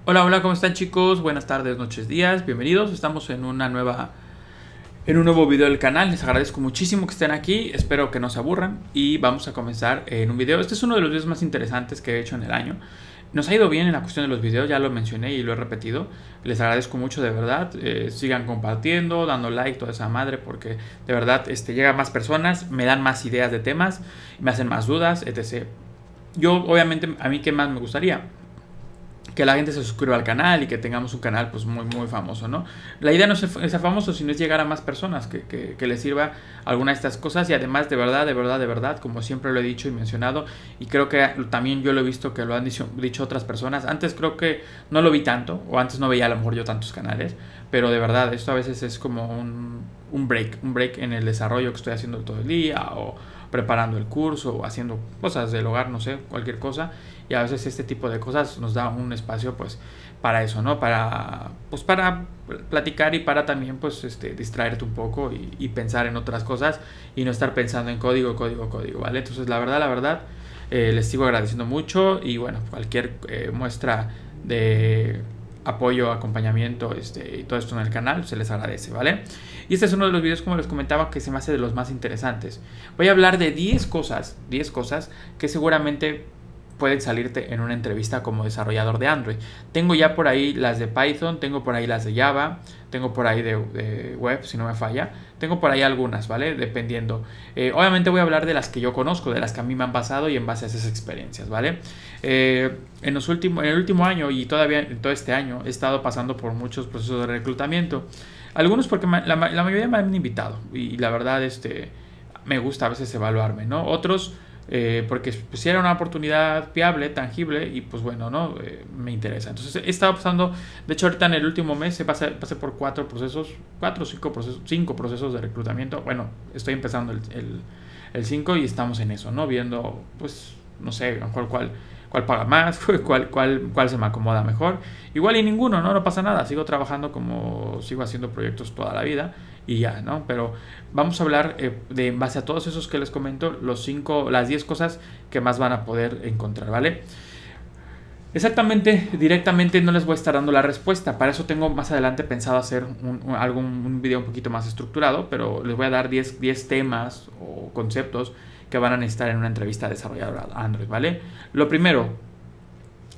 Hola, hola, ¿cómo están chicos? Buenas tardes, noches, días, bienvenidos. Estamos en un nuevo video del canal. Les agradezco muchísimo que estén aquí. Espero que no se aburran y vamos a comenzar en un video. Este es uno de los videos más interesantes que he hecho en el año. Nos ha ido bien en la cuestión de los videos, ya lo mencioné y lo he repetido. Les agradezco mucho de verdad. Sigan compartiendo, dando like, toda esa madre, porque de verdad llegan más personas, me dan más ideas de temas, me hacen más dudas, etc. Yo, obviamente, a mí, ¿qué más me gustaría? Que la gente se suscriba al canal y que tengamos un canal pues muy famoso, ¿no? La idea no es ser famoso, sino es llegar a más personas que les sirva alguna de estas cosas. Y además, de verdad, como siempre lo he dicho y mencionado, y creo que también yo lo he visto que lo han dicho otras personas. Antes creo que no lo vi tanto, o antes no veía a lo mejor yo tantos canales, pero de verdad, esto a veces es como un break en el desarrollo que estoy haciendo todo el día, o preparando el curso, o haciendo cosas del hogar, no sé, cualquier cosa. Y a veces este tipo de cosas nos da un espacio pues para eso, ¿no? Para platicar y para también pues distraerte un poco y pensar en otras cosas y no estar pensando en código, ¿vale? Entonces la verdad, les sigo agradeciendo mucho y bueno, cualquier muestra de apoyo, acompañamiento y todo esto en el canal se les agradece, ¿vale? Y este es uno de los videos, como les comentaba, que se me hace de los más interesantes. Voy a hablar de 10 cosas que seguramente pueden salirte en una entrevista como desarrollador de Android. Tengo ya por ahí las de Python, tengo por ahí las de Java, tengo por ahí de web, si no me falla. Tengo por ahí algunas, ¿vale? Dependiendo. Obviamente voy a hablar de las que yo conozco, de las que a mí me han pasado y en base a esas experiencias, ¿vale? En el último año y todavía en todo este año he estado pasando por muchos procesos de reclutamiento. Algunos porque la mayoría me han invitado y la verdad me gusta a veces evaluarme, ¿no? Otros porque pues, si era una oportunidad viable, tangible y pues bueno, ¿no? Me interesa. Entonces he estado pasando, de hecho ahorita en el último mes pasé por 5 procesos de reclutamiento. Bueno, estoy empezando el 5 y estamos en eso, ¿no? Viendo, pues, no sé, a lo mejor cuál paga más, cuál se me acomoda mejor. Igual y ninguno, ¿no? No pasa nada, sigo trabajando como sigo haciendo proyectos toda la vida y ya, ¿no? Pero vamos a hablar de en base a todos esos que les comento, las 10 cosas que más van a poder encontrar, ¿vale? Exactamente, directamente no les voy a estar dando la respuesta. Para eso tengo más adelante pensado hacer un video un poquito más estructurado, pero les voy a dar 10 temas o conceptos que van a necesitar en una entrevista de desarrollador Android, ¿vale? Lo primero,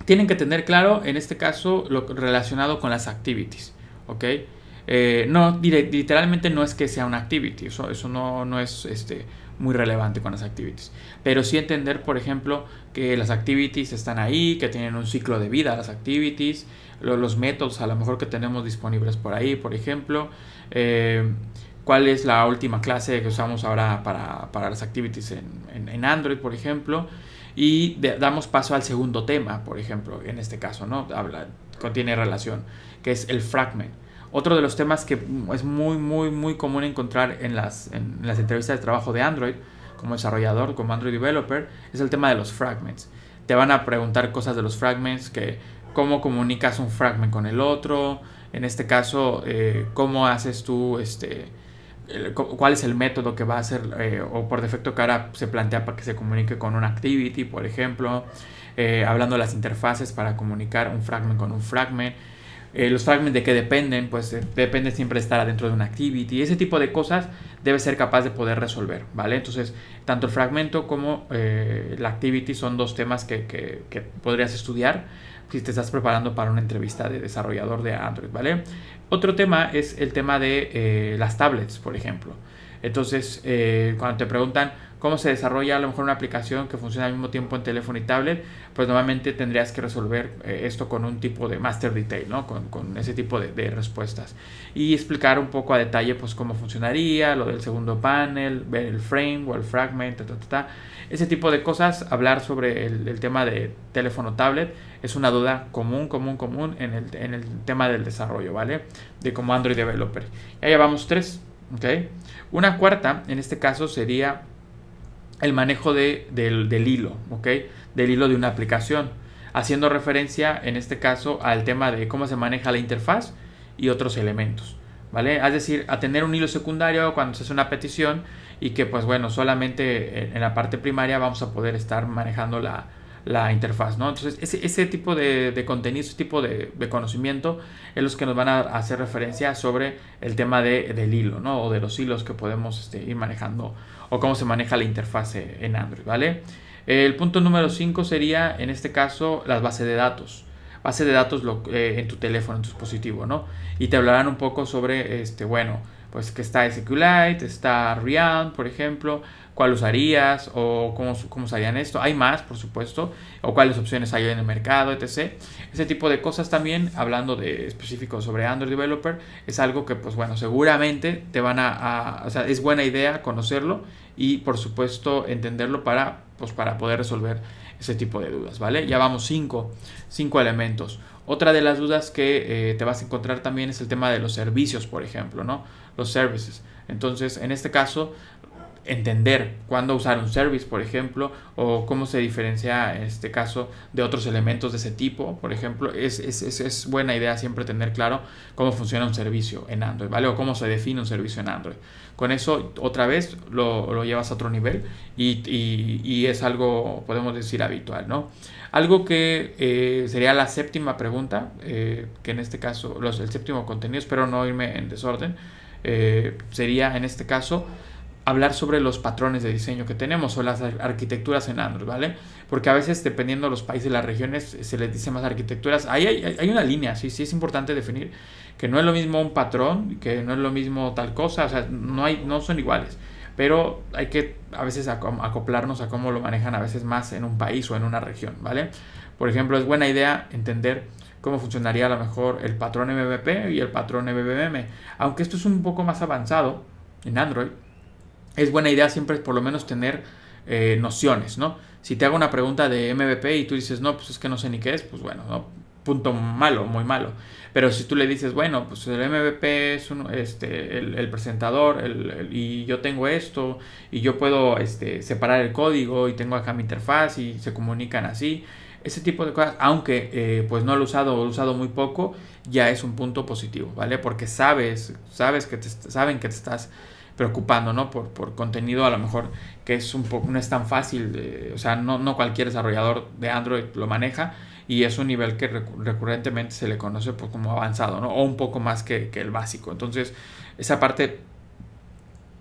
tienen que tener claro, en este caso, lo relacionado con las activities, ¿ok? No, literalmente no es que sea una activity, eso no es muy relevante con las activities, pero sí entender, por ejemplo, que las activities están ahí, que tienen un ciclo de vida las activities, los métodos a lo mejor que tenemos disponibles por ahí, por ejemplo, cuál es la última clase que usamos ahora para las activities en Android, por ejemplo, y damos paso al segundo tema, por ejemplo, en este caso, ¿no? Contiene relación, que es el fragment. Otro de los temas que es muy común encontrar en las entrevistas de trabajo de Android, como desarrollador, como Android developer, es el tema de los fragments. Te van a preguntar cosas de los fragments, que cómo comunicas un fragment con el otro, en este caso, cómo haces tú, cuál es el método que va a hacer, o por defecto que ahora se plantea para que se comunique con una activity, por ejemplo, hablando de las interfaces para comunicar un fragment con un fragment. Los fragments de qué dependen, pues depende siempre de estar adentro de una activity. Ese tipo de cosas debes ser capaz de poder resolver, ¿vale? Entonces, tanto el fragmento como la activity son dos temas que podrías estudiar si te estás preparando para una entrevista de desarrollador de Android, ¿vale? Otro tema es el tema de las tablets, por ejemplo. Entonces, cuando te preguntan cómo se desarrolla a lo mejor una aplicación que funciona al mismo tiempo en teléfono y tablet, pues normalmente tendrías que resolver esto con un tipo de master detail, ¿no? Con ese tipo de respuestas. Y explicar un poco a detalle pues cómo funcionaría, lo del segundo panel, ver el frame o el fragment, ese tipo de cosas. Hablar sobre el tema de teléfono tablet es una duda común en el tema del desarrollo, ¿vale? De como Android developer. Ya llevamos 3, ¿ok? Una cuarta, en este caso, sería el manejo del hilo, ¿ok? Del hilo de una aplicación, haciendo referencia en este caso al tema de cómo se maneja la interfaz y otros elementos, ¿vale? Es decir, a tener un hilo secundario cuando se hace una petición y que pues bueno, solamente en la parte primaria vamos a poder estar manejando la interfaz, ¿no? Entonces, ese tipo de contenido, ese tipo de conocimiento es los que nos van a hacer referencia sobre el tema del hilo, ¿no? O de los hilos que podemos ir manejando o cómo se maneja la interfaz en Android, ¿vale? El punto número 5 sería, en este caso, las bases de datos. Base de datos en tu teléfono, en tu dispositivo, ¿no? Y te hablarán un poco sobre, bueno, pues que está SQLite, está Realm, por ejemplo, cuál usarías o cómo usarían esto. Hay más, por supuesto, o cuáles opciones hay en el mercado, etc. Ese tipo de cosas también, hablando de específico sobre Android Developer, es algo que, pues bueno, seguramente te van o sea, es buena idea conocerlo y, por supuesto, entenderlo para poder resolver ese tipo de dudas, ¿vale? Ya vamos 5 elementos. Otra de las dudas que te vas a encontrar también es el tema de los servicios, por ejemplo, ¿no? Los services. Entonces, en este caso, entender cuándo usar un service, por ejemplo, o cómo se diferencia en este caso de otros elementos de ese tipo, por ejemplo, es buena idea siempre tener claro cómo funciona un servicio en Android, ¿vale? O cómo se define un servicio en Android. Con eso, otra vez, lo llevas a otro nivel y es algo, podemos decir, habitual, ¿no? Algo que sería la séptima pregunta, que en este caso, el séptimo contenido, espero no irme en desorden, sería en este caso hablar sobre los patrones de diseño que tenemos o las arquitecturas en Android, ¿vale? Porque a veces, dependiendo de los países y las regiones, se les dice más arquitecturas. Ahí hay una línea, sí es importante definir que no es lo mismo un patrón, que no es lo mismo tal cosa, o sea, no son iguales. Pero hay que a veces acoplarnos a cómo lo manejan a veces más en un país o en una región, ¿vale? Por ejemplo, es buena idea entender cómo funcionaría a lo mejor el patrón MVP y el patrón MVVM. Aunque esto es un poco más avanzado en Android, es buena idea siempre por lo menos tener nociones, ¿no? Si te hago una pregunta de MVP y tú dices, no, pues es que no sé ni qué es, pues bueno, ¿no? Punto malo, muy malo. Pero si tú le dices, bueno, pues el MVP es el presentador y yo tengo esto y yo puedo separar el código y tengo acá mi interfaz y se comunican así, ese tipo de cosas, aunque pues no lo he usado muy poco, ya es un punto positivo, ¿vale? Porque saben que te estás preocupando, ¿no? Por contenido a lo mejor que es no es tan fácil, o sea, no cualquier desarrollador de Android lo maneja y es un nivel que recurrentemente se le conoce pues, como avanzado, ¿no? O un poco más que el básico. Entonces, esa parte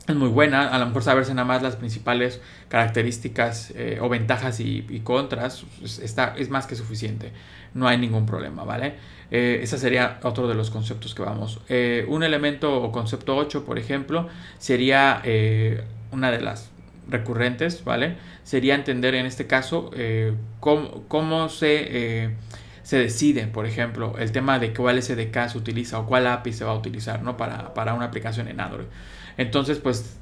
es muy buena, a lo mejor saberse nada más las principales características o ventajas y contras es más que suficiente, no hay ningún problema, ¿vale? Ese sería otro de los conceptos que vamos. Un elemento o concepto 8, por ejemplo, sería una de las recurrentes, ¿vale? Sería entender en este caso cómo se decide, por ejemplo, el tema de cuál SDK se utiliza o cuál API se va a utilizar, ¿no? para una aplicación en Android. Entonces, pues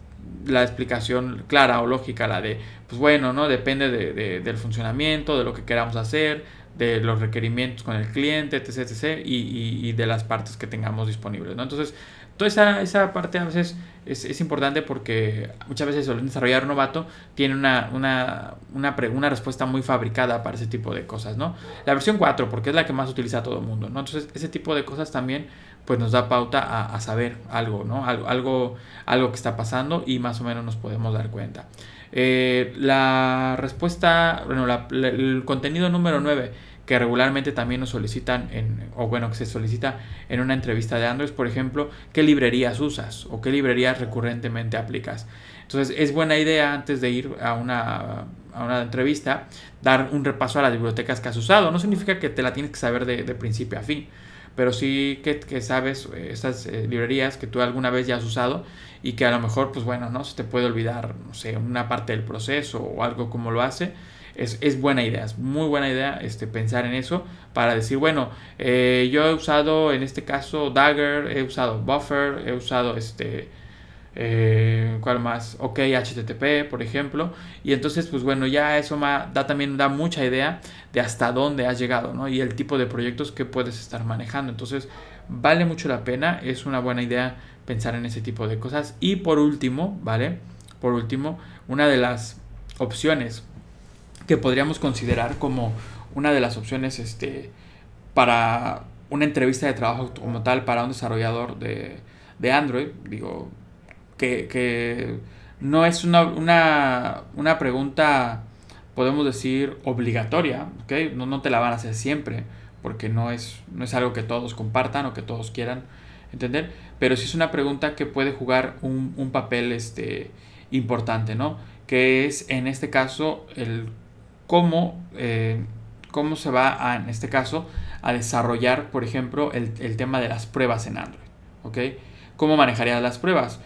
la explicación clara o lógica, la de, pues bueno, ¿no? Depende del funcionamiento, de lo que queramos hacer, de los requerimientos con el cliente, etc, etc, y de las partes que tengamos disponibles, ¿no? Entonces, toda esa parte a veces es importante porque muchas veces el desarrollador novato tiene una respuesta muy fabricada para ese tipo de cosas, ¿no? La versión 4, porque es la que más utiliza todo el mundo, ¿no? Entonces, ese tipo de cosas también pues nos da pauta a saber algo, ¿no? Algo que está pasando y más o menos nos podemos dar cuenta. La respuesta, bueno, el contenido número 9 que regularmente también nos solicitan que se solicita en una entrevista de Android, por ejemplo, qué librerías usas o qué librerías recurrentemente aplicas. Entonces es buena idea antes de ir a una entrevista dar un repaso a las bibliotecas que has usado. No significa que te la tienes que saber de principio a fin, pero sí que sabes esas librerías que tú alguna vez ya has usado y que a lo mejor, pues bueno, no se te puede olvidar, no sé, una parte del proceso o algo como lo hace. Es buena idea, es muy buena idea pensar en eso para decir, bueno, yo he usado en este caso Dagger, he usado Buffer, he usado ¿cuál más? OK HTTP, por ejemplo, y entonces pues bueno, ya eso también da mucha idea de hasta dónde has llegado, ¿no? Y el tipo de proyectos que puedes estar manejando. Entonces vale mucho la pena, es una buena idea pensar en ese tipo de cosas. Y por último, ¿vale? Por último, una de las opciones que podríamos considerar como una de las opciones para una entrevista de trabajo como tal para un desarrollador de Android, digo, que no es una pregunta podemos decir obligatoria, ¿ok? No te la van a hacer siempre, porque no es algo que todos compartan o que todos quieran entender, pero sí es una pregunta que puede jugar un papel importante, ¿no? Que es en este caso el cómo se va a, en este caso, a desarrollar, por ejemplo, el tema de las pruebas en Android, ¿ok? ¿Cómo manejarías las pruebas?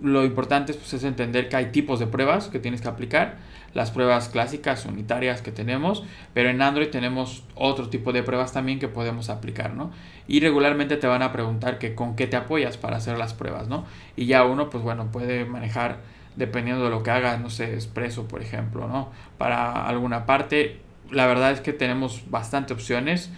Lo importante pues, es entender que hay tipos de pruebas que tienes que aplicar, las pruebas clásicas, unitarias que tenemos, pero en Android tenemos otro tipo de pruebas también que podemos aplicar, ¿no? Y regularmente te van a preguntar que con qué te apoyas para hacer las pruebas, ¿no? Y ya uno, pues bueno, puede manejar, dependiendo de lo que hagas, no sé, Expresso, por ejemplo, ¿no? Para alguna parte, la verdad es que tenemos bastante opciones,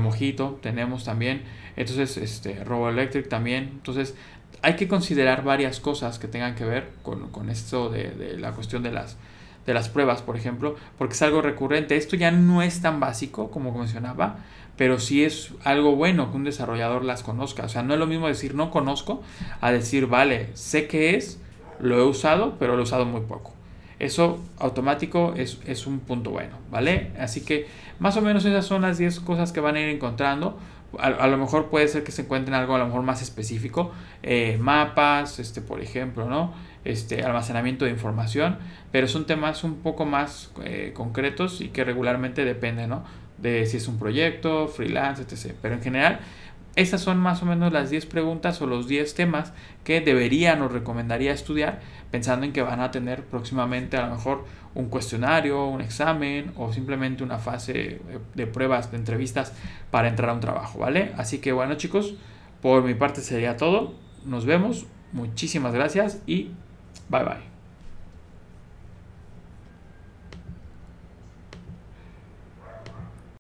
Mojito tenemos también, entonces, RoboElectric también, entonces hay que considerar varias cosas que tengan que ver con esto de la cuestión de las pruebas, por ejemplo, porque es algo recurrente. Esto ya no es tan básico como mencionaba, pero sí es algo bueno que un desarrollador las conozca. O sea, no es lo mismo decir no conozco a decir, vale, sé qué es, lo he usado, pero lo he usado muy poco. Eso automático es un punto bueno, ¿vale? Así que más o menos esas son las 10 cosas que van a ir encontrando. A lo mejor puede ser que se encuentren algo a lo mejor más específico, mapas, por ejemplo, ¿no? Almacenamiento de información, pero son temas un poco más concretos y que regularmente dependen, ¿no? De si es un proyecto, freelance, etc. Pero en general, esas son más o menos las 10 preguntas o los 10 temas que deberían o recomendaría estudiar, pensando en que van a tener próximamente a lo mejor un cuestionario, un examen o simplemente una fase de pruebas, de entrevistas para entrar a un trabajo, ¿vale? Así que bueno, chicos, por mi parte sería todo. Nos vemos. Muchísimas gracias y bye bye.